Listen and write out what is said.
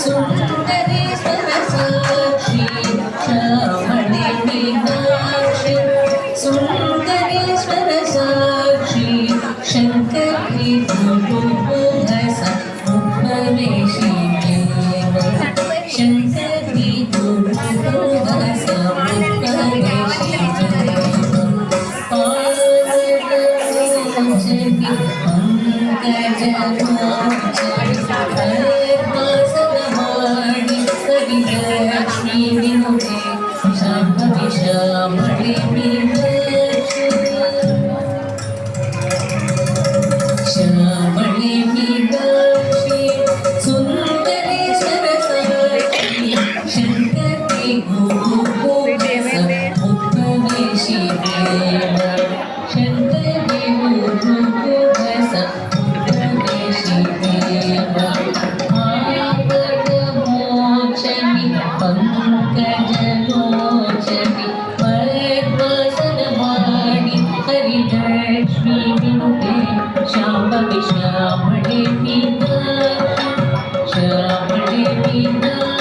Sundareshwara Sakshi ಶ್ಯಾಮಣಿ Meenakshi Sundareshwara Sakshi Shankari ಗುರುಭುವಸ ಮುಪ್ಪವೇಶಿ Shankari ಗುರುಭುವಸ ಮುಪ್ಪವೇಶಿ ಶ್ಯಾಮಣಿ Meenakshi ಶ್ಯಾಮಣಿ Meenakshi Sundareshwara Sakshi Shankari ಗುರುಭುವಸ ಮುಪ್ಪವೇಶಿ Shankari ಗುರುಭುವಸ ಮುಪ್ಪವೇಶಿ ಮೋಕ್ಷಮಿ ಪಂಕಜಲೋಚಮಿ ಪದ್ಮಾಸನವಾಣಿ ಹರಿಲಕ್ಷ್ಮೀ ವಿನುತೆ Shambhavi ಶ್ಯಾಮಣಿ Meenakshi ಶ್ಯಾಮಣಿ Meenakshi